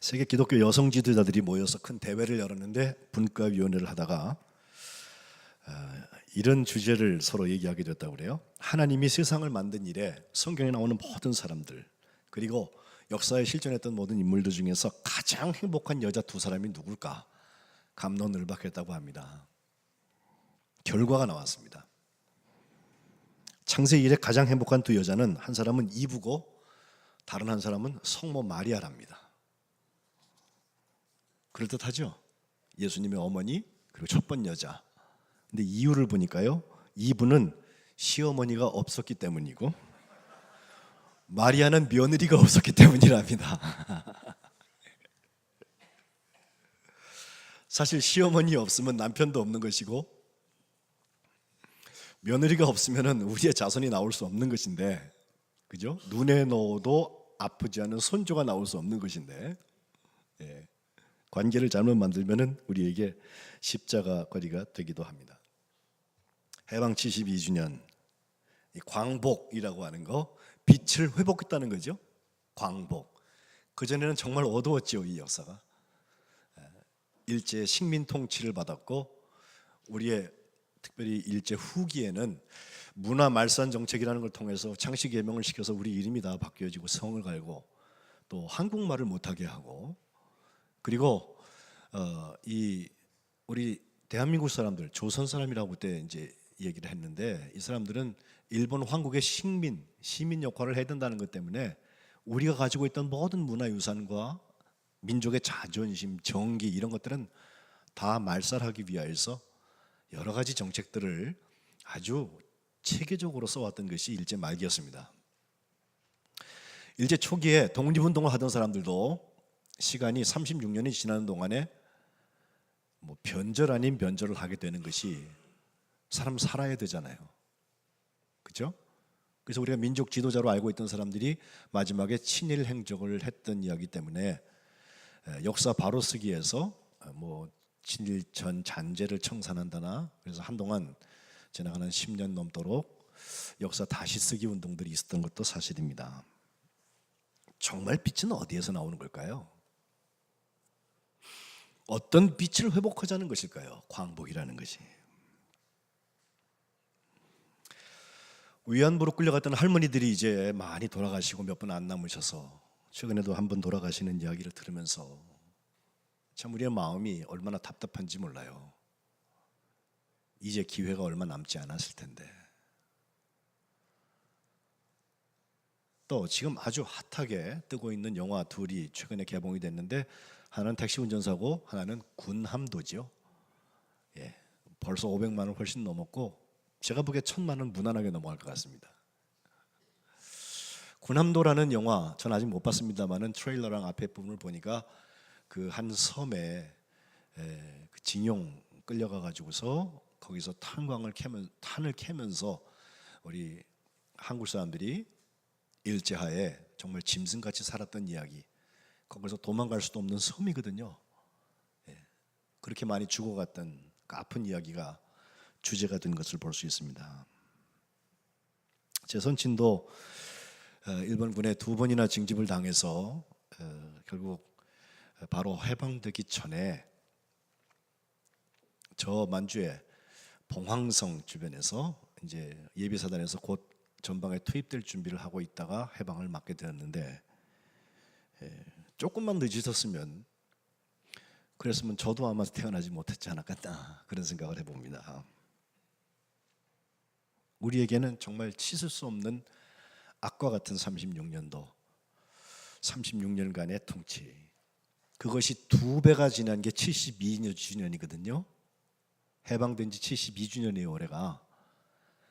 세계 기독교 여성 지도자들이 모여서 큰 대회를 열었는데 분과위원회를 하다가 이런 주제를 서로 얘기하게 됐다고 그래요. 하나님이 세상을 만든 일에 성경에 나오는 모든 사람들, 그리고 역사에 실존했던 모든 인물들 중에서 가장 행복한 여자 두 사람이 누굴까 갑론을박했다고 합니다. 결과가 나왔습니다. 창세기 이래 가장 행복한 두 여자는 한 사람은 이브고 다른 한 사람은 성모 마리아랍니다. 그럴듯하죠? 예수님의 어머니 그리고 첫 번 여자. 근데 이유를 보니까요, 이브는 시어머니가 없었기 때문이고 마리아는 며느리가 없었기 때문이랍니다. 사실 시어머니 없으면 남편도 없는 것이고 며느리가 없으면 우리의 자손이 나올 수 없는 것인데, 그죠? 눈에 넣어도 아프지 않은 손주가 나올 수 없는 것인데, 관계를 잘못 만들면 우리에게 십자가 거리가 되기도 합니다. 해방 72주년, 이 광복이라고 하는 거, 빛을 회복했다는 거죠. 광복. 그전에는 정말 어두웠죠, 이 역사가. 일제 식민 통치를 받았고, 우리의 특별히 일제 후기에는 문화 말산 정책이라는 걸 통해서 창씨 개명을 시켜서 우리 이름이 다 바뀌어지고 성을 갈고 또 한국말을 못하게 하고, 그리고 이 우리 대한민국 사람들, 조선 사람이라고 그때 이제 얘기를 했는데, 이 사람들은 일본 황국의 시민 역할을 해야 된다는 것 때문에 우리가 가지고 있던 모든 문화유산과 민족의 자존심, 정기 이런 것들은 다 말살하기 위하여서 여러 가지 정책들을 아주 체계적으로 써왔던 것이 일제 말기였습니다. 일제 초기에 독립운동을 하던 사람들도 시간이 36년이 지나는 동안에 변절 아닌 변절을 하게 되는 것이, 사람 살아야 되잖아요. 그렇죠? 그래서 우리가 민족 지도자로 알고 있던 사람들이 마지막에 친일 행적을 했던 이야기 때문에 역사 바로쓰기에서 친일 전 잔재를 청산한다나, 그래서 한동안 지나가는 10년 넘도록 역사 다시 쓰기 운동들이 있었던 것도 사실입니다. 정말 빛은 어디에서 나오는 걸까요? 어떤 빛을 회복하자는 것일까요? 광복이라는 것이. 위안부로 끌려갔던 할머니들이 이제 많이 돌아가시고 몇 분 안 남으셔서 최근에도 한 번 돌아가시는 이야기를 들으면서 참 우리의 마음이 얼마나 답답한지 몰라요. 이제 기회가 얼마 남지 않았을 텐데. 또 지금 아주 핫하게 뜨고 있는 영화 둘이 최근에 개봉이 됐는데, 하나는 택시 운전사고 하나는 군함도죠. 벌써 500만 원 훨씬 넘었고 제가 보기에 1000만 원 무난하게 넘어갈 것 같습니다. 군함도라는 영화, 전 아직 못 봤습니다만은 트레일러랑 앞에 부분을 보니까 그 한 섬에 그 징용 끌려가 가지고서 거기서 탄을 캐면서 우리 한국 사람들이 일제하에 정말 짐승같이 살았던 이야기, 거기서 도망갈 수도 없는 섬이거든요. 그렇게 많이 죽어갔던 그 아픈 이야기가 주제가 된 것을 볼 수 있습니다. 제 선친도 일본군에 2번이나 징집을 당해서 결국 바로 해방되기 전에 저 만주에 봉황성 주변에서 이제 예비사단에서 곧 전방에 투입될 준비를 하고 있다가 해방을 맞게 되었는데, 조금만 늦었으면, 그랬으면 저도 아마 태어나지 못했지 않았겠나, 그런 생각을 해봅니다. 우리에게는 정말 씻을 수 없는 악과 같은 36년도, 36년간의 통치, 그것이 2배가 지난 게 72주년이거든요. 해방된 지 72주년이에요 올해가.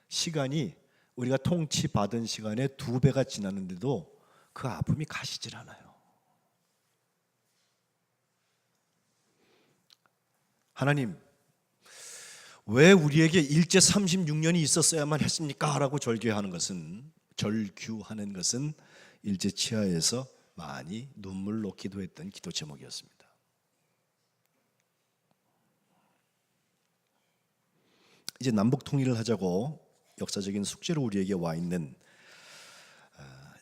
시간이 우리가 통치받은 시간의 2배가 지났는데도 그 아픔이 가시질 않아요. 하나님, 왜 우리에게 일제 36년이 있었어야만 했습니까? 라고 절규하는 것은 일제 치하에서 많이 눈물로 기도했던 기도 제목이었습니다. 이제 남북 통일을 하자고 역사적인 숙제로 우리에게 와 있는,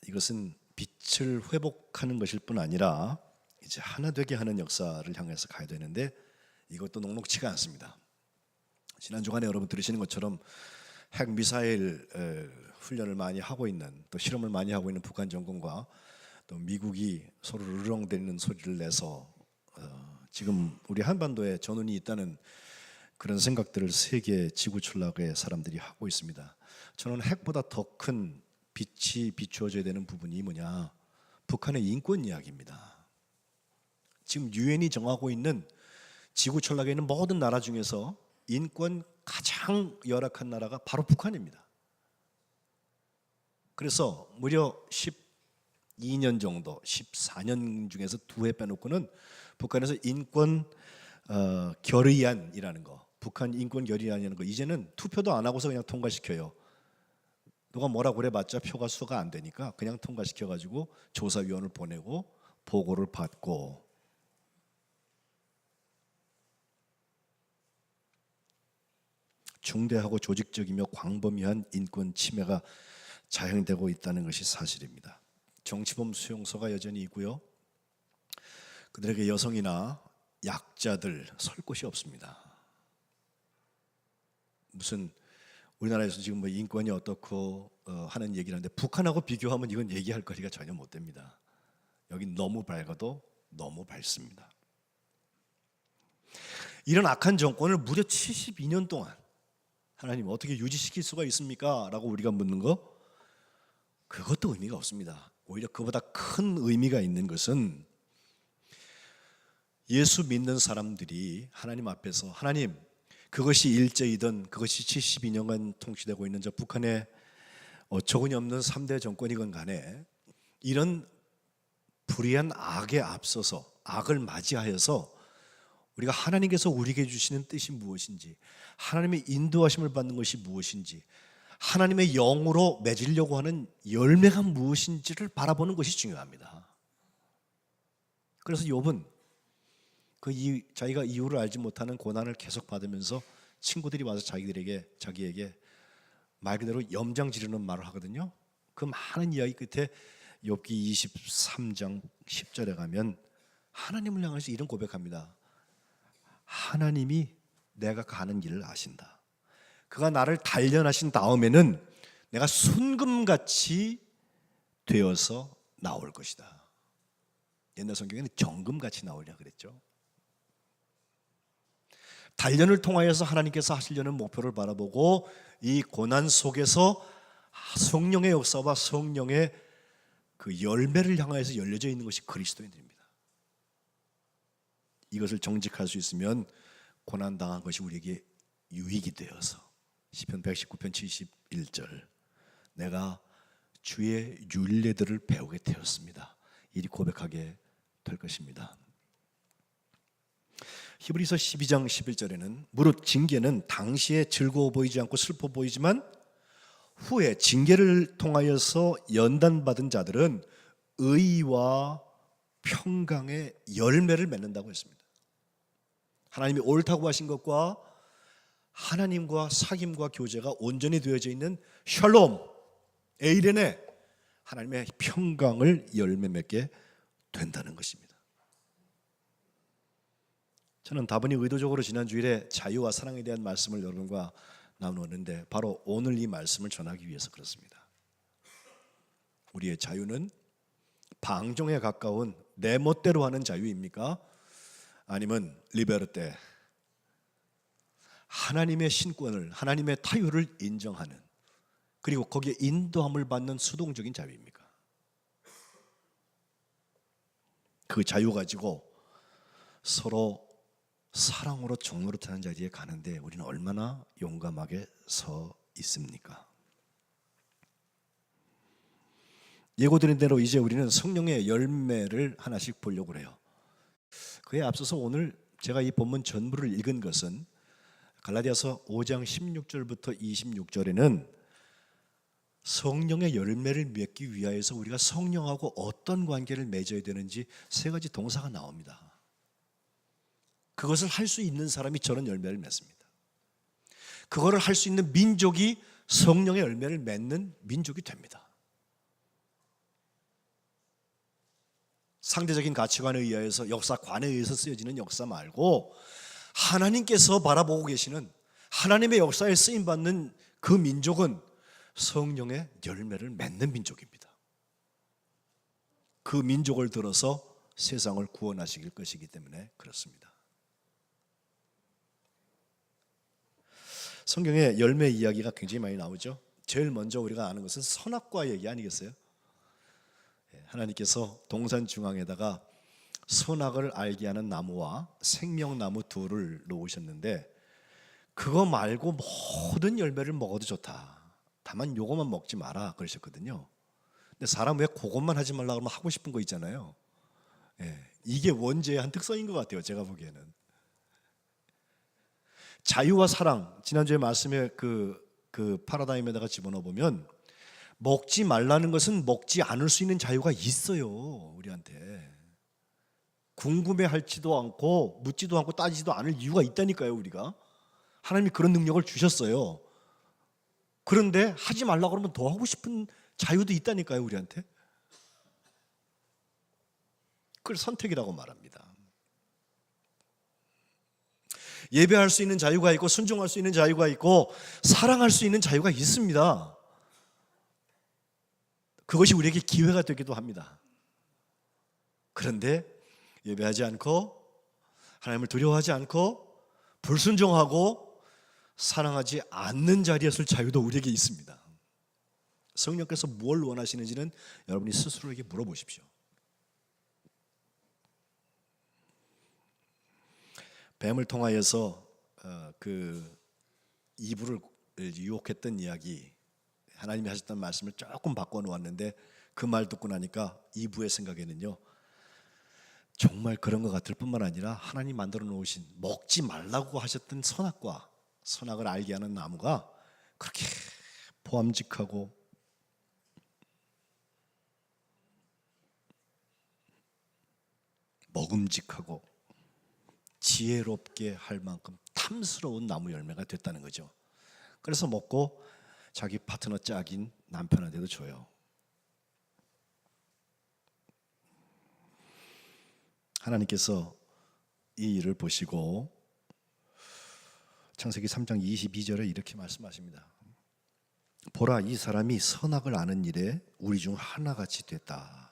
이것은 빛을 회복하는 것일 뿐 아니라 이제 하나 되게 하는 역사를 향해서 가야 되는데 이것도 녹록치가 않습니다. 지난 주간에 여러분 들으시는 것처럼 핵 미사일 훈련을 많이 하고 있는, 또 실험을 많이 하고 있는 북한 정권과 또 미국이 서로 으르렁대는 소리를 내서 지금 우리 한반도에 전운이 있다는 그런 생각들을 세계 지구 전략의 사람들이 하고 있습니다. 저는 핵보다 더 큰 빛이 비추어져야 되는 부분이 뭐냐, 북한의 인권 이야기입니다. 지금 유엔이 정하고 있는 지구 전략에 있는 모든 나라 중에서 인권 가장 열악한 나라가 바로 북한입니다. 그래서 무려 12년 정도, 14년 중에서 2회 빼놓고는 북한에서 인권 결의안이라는 거, 북한 인권 결의안이라는 거 이제는 투표도 안 하고서 그냥 통과시켜요. 누가 뭐라 그래봤자 표가 수가 안 되니까 그냥 통과시켜가지고 조사위원을 보내고 보고를 받고, 중대하고 조직적이며 광범위한 인권 침해가 자행되고 있다는 것이 사실입니다. 정치범 수용소가 여전히 있고요. 그들에게 여성이나 약자들 설 곳이 없습니다. 무슨 우리나라에서 지금 뭐 인권이 어떻고 하는 얘기를 하는데 북한하고 비교하면 이건 얘기할 거리가 전혀 못 됩니다. 여긴 너무 밝아도 너무 밝습니다. 이런 악한 정권을 무려 72년 동안 하나님 어떻게 유지시킬 수가 있습니까? 라고 우리가 묻는 거, 그것도 의미가 없습니다. 오히려 그보다 큰 의미가 있는 것은 예수 믿는 사람들이 하나님 앞에서, 하나님 그것이 일제이든 그것이 72년간 통치되고 있는 저 북한의 어처구니 없는 3대 정권이건 간에 이런 불의한 악에 앞서서, 악을 맞이하여서 우리가 하나님께서 우리에게 주시는 뜻이 무엇인지, 하나님의 인도하심을 받는 것이 무엇인지, 하나님의 영으로 맺으려고 하는 열매가 무엇인지를 바라보는 것이 중요합니다. 그래서 욥은 자기가 이유를 알지 못하는 고난을 계속 받으면서 친구들이 와서 자기에게 말 그대로 염장 지르는 말을 하거든요. 그 많은 이야기 끝에 욥기 23장 10절에 가면 하나님을 향해서 이런 고백합니다. 하나님이 내가 가는 길을 아신다. 그가 나를 단련하신 다음에는 내가 순금같이 되어서 나올 것이다. 옛날 성경에는 정금같이 나오려 그랬죠. 단련을 통하여서 하나님께서 하시려는 목표를 바라보고 이 고난 속에서 성령의 역사와 성령의 그 열매를 향하여서 열려져 있는 것이 그리스도인들입니다. 이것을 정직할 수 있으면 고난당한 것이 우리에게 유익이 되어서 시편 119편 71절 내가 주의 율례들을 배우게 되었습니다. 이리 고백하게 될 것입니다. 히브리서 12장 11절에는 무릇 징계는 당시에 즐거워 보이지 않고 슬퍼 보이지만 후에 징계를 통하여서 연단받은 자들은 의와 평강의 열매를 맺는다고 했습니다. 하나님이 옳다고 하신 것과 하나님과 사귐과 교제가 온전히 되어져 있는 샬롬, 에이레네, 하나님의 평강을 열매 맺게 된다는 것입니다. 저는 다분히 의도적으로 지난 주일에 자유와 사랑에 대한 말씀을 여러분과 나누었는데 바로 오늘 이 말씀을 전하기 위해서 그렇습니다. 우리의 자유는 방종에 가까운 내 멋대로 하는 자유입니까? 아니면 리베르테, 하나님의 신권을, 하나님의 타유를 인정하는, 그리고 거기에 인도함을 받는 수동적인 자유입니까? 그 자유 가지고 서로 사랑으로 종노릇하는 자리에 가는데 우리는 얼마나 용감하게 서 있습니까? 예고드린 대로 이제 우리는 성령의 열매를 하나씩 보려고 해요. 그에 앞서서 오늘 제가 이 본문 전부를 읽은 것은 갈라디아서 5장 16절부터 26절에는 성령의 열매를 맺기 위하여서 우리가 성령하고 어떤 관계를 맺어야 되는지 세 가지 동사가 나옵니다. 그것을 할 수 있는 사람이 저런 열매를 맺습니다. 그거를 할 수 있는 민족이 성령의 열매를 맺는 민족이 됩니다. 상대적인 가치관에 의해서 역사관에 의해서 쓰여지는 역사 말고 하나님께서 바라보고 계시는 하나님의 역사에 쓰임받는 그 민족은 성령의 열매를 맺는 민족입니다. 그 민족을 들어서 세상을 구원하실 것이기 때문에 그렇습니다. 성경에 열매 이야기가 굉장히 많이 나오죠. 제일 먼저 우리가 아는 것은 선악과 얘기 아니겠어요? 하나님께서 동산 중앙에다가 선악을 알게 하는 나무와 생명나무 둘을 놓으셨는데 그거 말고 모든 열매를 먹어도 좋다. 다만 요것만 먹지 마라 그러셨거든요. 근데 사람 왜 그것만 하지 말라 그러면 하고 싶은 거 있잖아요. 이게 원죄의 한 특성인 것 같아요. 제가 보기에는. 자유와 사랑, 지난주에 말씀에 그 파라다임에다가 집어넣어 보면 먹지 말라는 것은 먹지 않을 수 있는 자유가 있어요. 우리한테 궁금해할지도 않고 묻지도 않고 따지지도 않을 이유가 있다니까요. 우리가 하나님이 그런 능력을 주셨어요. 그런데 하지 말라 그러면 더 하고 싶은 자유도 있다니까요. 우리한테. 그걸 선택이라고 말합니다. 예배할 수 있는 자유가 있고 순종할 수 있는 자유가 있고 사랑할 수 있는 자유가 있습니다. 그것이 우리에게 기회가 되기도 합니다. 그런데 예배하지 않고 하나님을 두려워하지 않고 불순종하고 사랑하지 않는 자리에 설 자유도 우리에게 있습니다. 성령께서 뭘 원하시는지는 여러분이 스스로에게 물어보십시오. 뱀을 통하여서 그 이브를 유혹했던 이야기, 하나님이 하셨던 말씀을 조금 바꿔놓았는데 그 말 듣고 나니까 이브의 생각에는요, 정말 그런 것 같을 뿐만 아니라 하나님 만들어 놓으신 먹지 말라고 하셨던 선악과 선악을 알게 하는 나무가 그렇게 보암직하고 먹음직하고 지혜롭게 할 만큼 탐스러운 나무 열매가 됐다는 거죠. 그래서 먹고 자기 파트너 짝인 남편한테도 줘요. 하나님께서 이 일을 보시고 창세기 3장 22절에 이렇게 말씀하십니다. 보라, 이 사람이 선악을 아는 일에 우리 중 하나같이 됐다.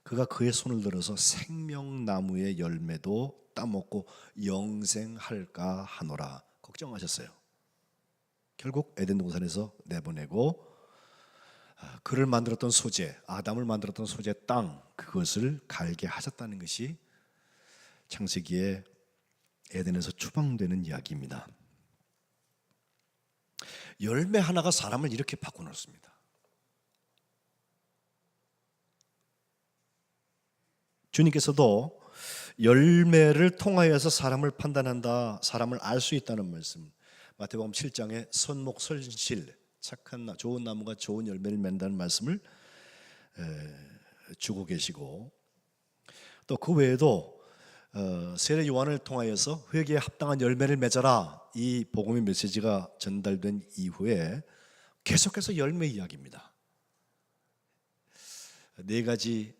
그가 그의 손을 들어서 생명나무의 열매도 따먹고 영생할까 하노라. 걱정하셨어요. 결국 에덴 동산에서 내보내고 그를 만들었던 소재, 아담을 만들었던 소재 땅, 그것을 갈게 하셨다는 것이 창세기에 에덴에서 추방되는 이야기입니다. 열매 하나가 사람을 이렇게 바꿔놓습니다. 주님께서도 열매를 통하여서 사람을 판단한다, 사람을 알 수 있다는 말씀, 마태복음 7장에 선목설실, 착한 좋은 나무가 좋은 열매를 맺는다는 말씀을 주고 계시고, 또 그 외에도 세례 요한을 통하여서 회개에 합당한 열매를 맺어라, 이 복음의 메시지가 전달된 이후에 계속해서 열매 이야기입니다. 네 가지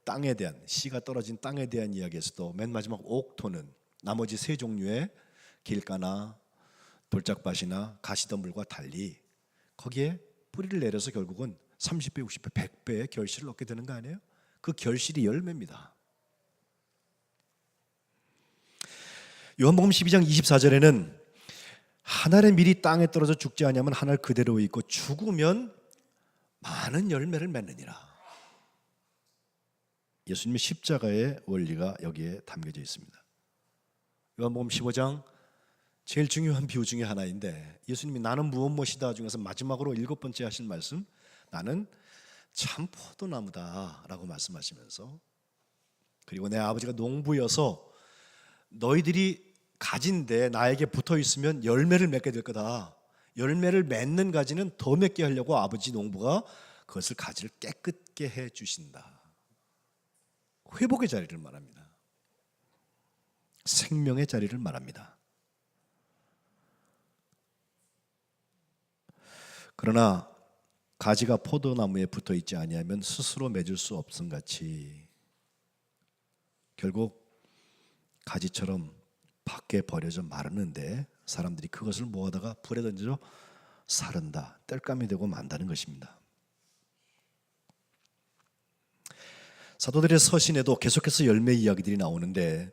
땅에 대한, 씨가 떨어진 땅에 대한 이야기에서도 맨 마지막 옥토는 나머지 세 종류의 길가나 돌짝밭이나 가시덤불과 달리 거기에 뿌리를 내려서 결국은 30배, 60배, 100배의 결실을 얻게 되는 거 아니에요? 그 결실이 열매입니다. 요한복음 12장 24절에는 한 알의 밀이 땅에 떨어져 죽지 아니하면 한 알 그대로 있고 죽으면 많은 열매를 맺느니라. 예수님의 십자가의 원리가 여기에 담겨져 있습니다. 요한복음 15장 제일 중요한 비유 중에 하나인데, 예수님이 나는 무엇이다 중에서 마지막으로 7번째 하신 말씀, 나는 참 포도나무다 라고 말씀하시면서, 그리고 내 아버지가 농부여서 너희들이 가지인데 나에게 붙어 있으면 열매를 맺게 될 거다. 열매를 맺는 가지는 더 맺게 하려고 아버지 농부가 그것을 가지를 깨끗게 해 주신다. 회복의 자리를 말합니다. 생명의 자리를 말합니다. 그러나 가지가 포도나무에 붙어 있지 아니하면 스스로 맺을 수 없음같이 결국 가지처럼 밖에 버려져 마르는데 사람들이 그것을 모아다가 불에 던져 사른다, 땔감이 되고 만다는 것입니다. 사도들의 서신에도 계속해서 열매 이야기들이 나오는데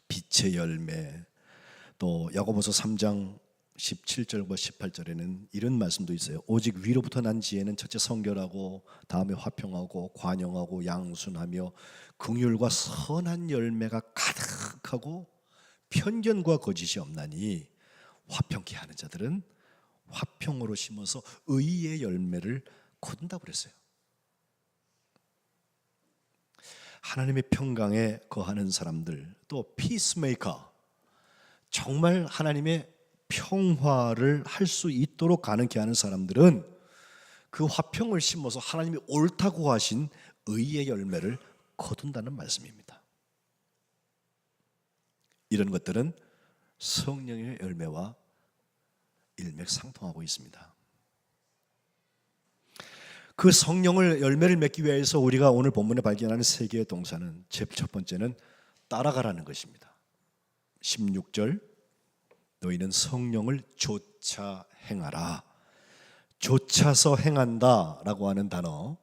빛의 열매, 또 야고보서 3장 17절과 18절에는 이런 말씀도 있어요. 오직 위로부터 난 지혜는 첫째 성결하고 다음에 화평하고 관용하고 양순하며 긍휼과 선한 열매가 가득하고 편견과 거짓이 없나니 화평케 하는 자들은 화평으로 심어서 의의 열매를 거둔다고 그랬어요. 하나님의 평강에 거하는 사람들, 또 피스메이커, 정말 하나님의 평화를 할 수 있도록 가능케 하는 사람들은 그 화평을 심어서 하나님이 옳다고 하신 의의 열매를 거둔다는 말씀입니다. 이런 것들은 성령의 열매와 일맥상통하고 있습니다. 그 성령을 열매를 맺기 위해서 우리가 오늘 본문에 발견하는 세 개의 동사는 첫 번째는 따라가라는 것입니다. 16절 너희는 성령을 좇아 행하라. 좇아서 행한다라고 하는 단어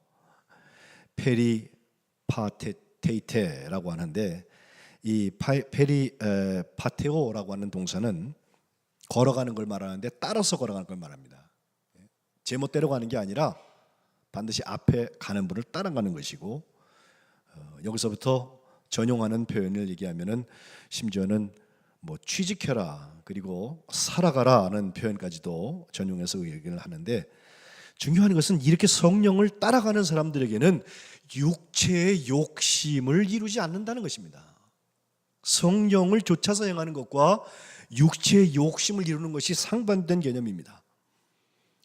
페리파테이테라고 하는데 이 페리파테오라고 하는 동사는 걸어가는 걸 말하는데 따라서 걸어가는 걸 말합니다. 제멋대로 가는 게 아니라 반드시 앞에 가는 분을 따라가는 것이고 여기서부터 전용하는 표현을 얘기하면은 심지어는 뭐 취직해라 그리고 살아가라는 표현까지도 전용해서 얘기를 하는데 중요한 것은 이렇게 성령을 따라가는 사람들에게는 육체의 욕심을 이루지 않는다는 것입니다. 성령을 좇아서 행하는 것과 육체의 욕심을 이루는 것이 상반된 개념입니다.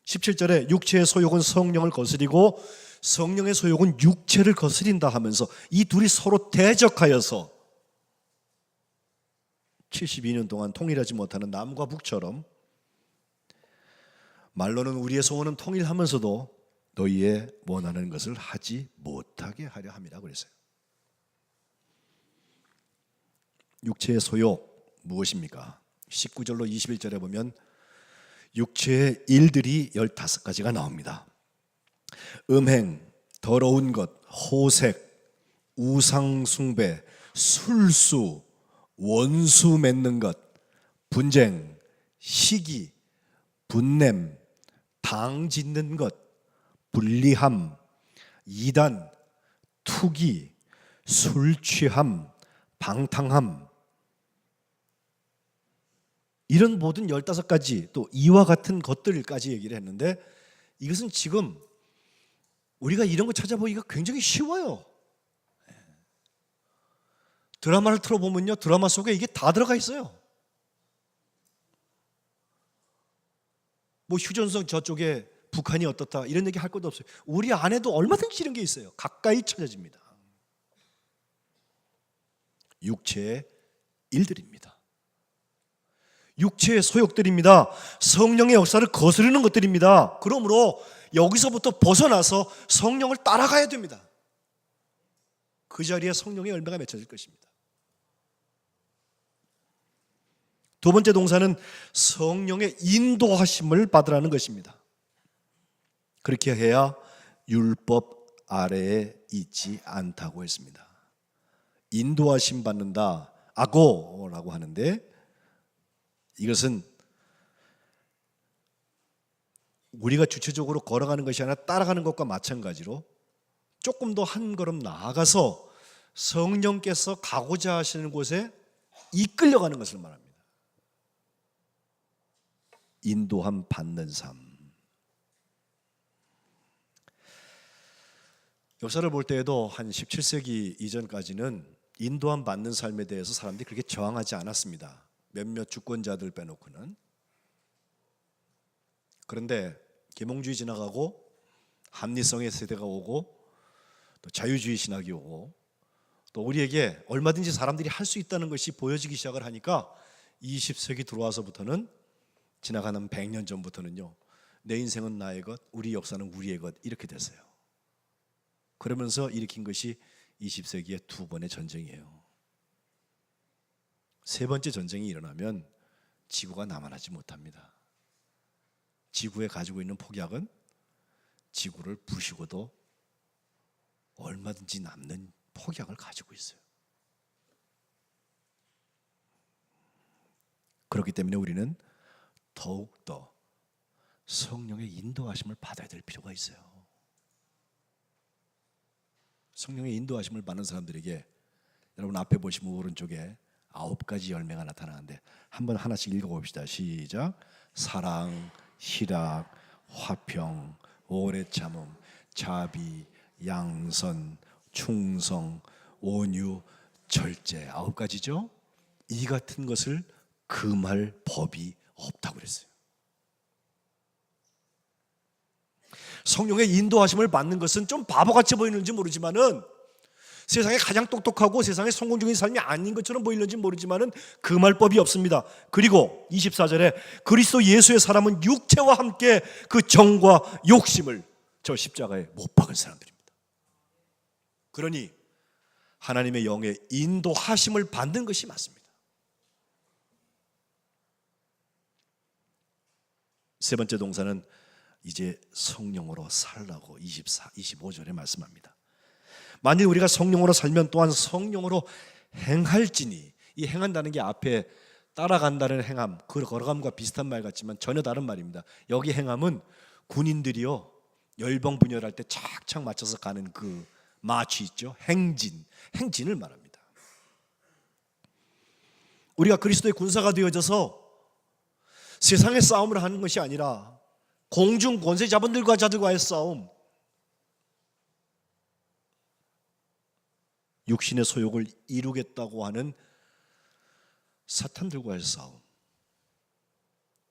17절에 육체의 소욕은 성령을 거스리고 성령의 소욕은 육체를 거스린다 하면서 이 둘이 서로 대적하여서 72년 동안 통일하지 못하는 남과 북처럼 말로는 우리의 소원은 통일하면서도 너희의 원하는 것을 하지 못하게 하려 함이라 그랬어요. 육체의 소욕 무엇입니까? 19절로 21절에 보면 육체의 일들이 15가지가 나옵니다. 음행, 더러운 것, 호색, 우상숭배, 술수, 원수 맺는 것, 분쟁, 시기, 분냄, 당 짓는 것, 불리함, 이단, 투기, 술 취함, 방탕함, 이런 모든 15가지 또 이와 같은 것들까지 얘기를 했는데 이것은 지금 우리가 이런 거 찾아보기가 굉장히 쉬워요. 드라마를 틀어보면요 드라마 속에 이게 다 들어가 있어요. 뭐 휴전선 저쪽에 북한이 어떻다 이런 얘기 할 것도 없어요. 우리 안에도 얼마든지 이런 게 있어요. 가까이 찾아집니다. 육체의 일들입니다. 육체의 소욕들입니다. 성령의 역사를 거스르는 것들입니다. 그러므로 여기서부터 벗어나서 성령을 따라가야 됩니다. 그 자리에 성령의 열매가 맺혀질 것입니다. 두 번째 동사는 성령의 인도하심을 받으라는 것입니다. 그렇게 해야 율법 아래에 있지 않다고 했습니다. 인도하심 받는다, 아고라고 하는데 이것은 우리가 주체적으로 걸어가는 것이 아니라 따라가는 것과 마찬가지로 조금 더 한 걸음 나아가서 성령께서 가고자 하시는 곳에 이끌려가는 것을 말합니다. 인도함 받는 삶. 역사를 볼 때에도 한 17세기 이전까지는 인도함 받는 삶에 대해서 사람들이 그렇게 저항하지 않았습니다. 몇몇 주권자들 빼놓고는. 그런데 계몽주의 지나가고 합리성의 세대가 오고 또 자유주의 신학이 오고 또 우리에게 얼마든지 사람들이 할 수 있다는 것이 보여지기 시작을 하니까 20세기 들어와서부터는 지나가는 100년 전부터는요 내 인생은 나의 것, 우리 역사는 우리의 것 이렇게 됐어요. 그러면서 일으킨 것이 20세기의 두 번의 전쟁이에요. 세 번째 전쟁이 일어나면 지구가 남아나지 못합니다. 지구에 가지고 있는 폭약은 지구를 부시고도 얼마든지 남는 폭약을 가지고 있어요. 그렇기 때문에 우리는 더욱더 성령의 인도하심을 받아야 될 필요가 있어요. 성령의 인도하심을 받는 사람들에게 여러분 앞에 보시면 오른쪽에 9가지 열매가 나타나는데 한번 하나씩 읽어봅시다. 시작. 사랑, 희락, 화평, 오래 참음, 자비, 양선, 충성, 온유, 절제. 9가지죠. 이 같은 것을 금할 법이 없다고 그랬어요. 성령의 인도하심을 받는 것은 좀 바보같이 보이는지 모르지만은 세상에 가장 똑똑하고 세상에 성공적인 삶이 아닌 것처럼 보이는지 모르지만은 금할 법이 없습니다. 그리고 24절에 그리스도 예수의 사람은 육체와 함께 그 정과 욕심을 저 십자가에 못 박은 사람들입니다. 그러니 하나님의 영의 인도하심을 받는 것이 맞습니다. 세 번째 동사는 이제 성령으로 살라고 25절에 말씀합니다. 만일 우리가 성령으로 살면 또한 성령으로 행할지니, 이 행한다는 게 앞에 따라간다는 행함, 그 걸어감과 비슷한 말 같지만 전혀 다른 말입니다. 여기 행함은 군인들이요 열병 분열할 때 착착 맞춰서 가는 그 마취 있죠. 행진을 말합니다. 우리가 그리스도의 군사가 되어져서 세상의 싸움을 하는 것이 아니라 공중 권세 자본들과 자들과의 싸움, 육신의 소욕을 이루겠다고 하는 사탄들과의 싸움,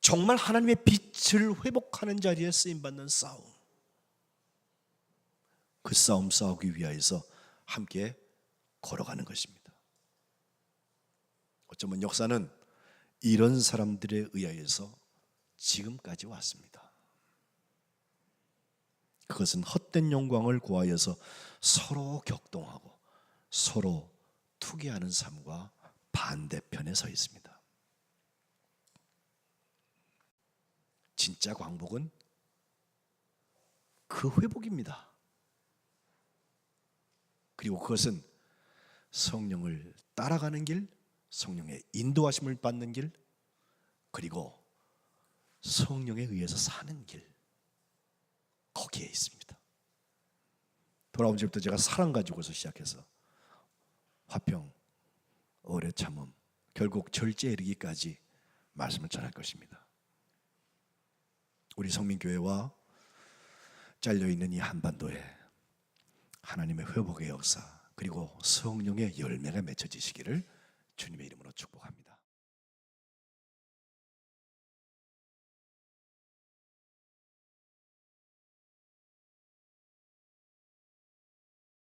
정말 하나님의 빛을 회복하는 자리에 쓰임받는 싸움, 그 싸움 싸우기 위하여서 함께 걸어가는 것입니다. 어쩌면 역사는 이런 사람들에 의하여서 지금까지 왔습니다. 그것은 헛된 영광을 구하여서 서로 격동하고 서로 투기하는 삶과 반대편에 서 있습니다. 진짜 광복은 그 회복입니다. 그리고 그것은 성령을 따라가는 길, 성령의 인도하심을 받는 길, 그리고 성령에 의해서 사는 길, 거기에 있습니다. 돌아온 집부터 제가 사랑 가지고서 시작해서 화평, 오래 참음, 결국 절제에 이르기까지 말씀을 전할 것입니다. 우리 성민교회와 잘려있는 이 한반도에 하나님의 회복의 역사, 그리고 성령의 열매가 맺혀지시기를 주님의 이름으로 축복합니다.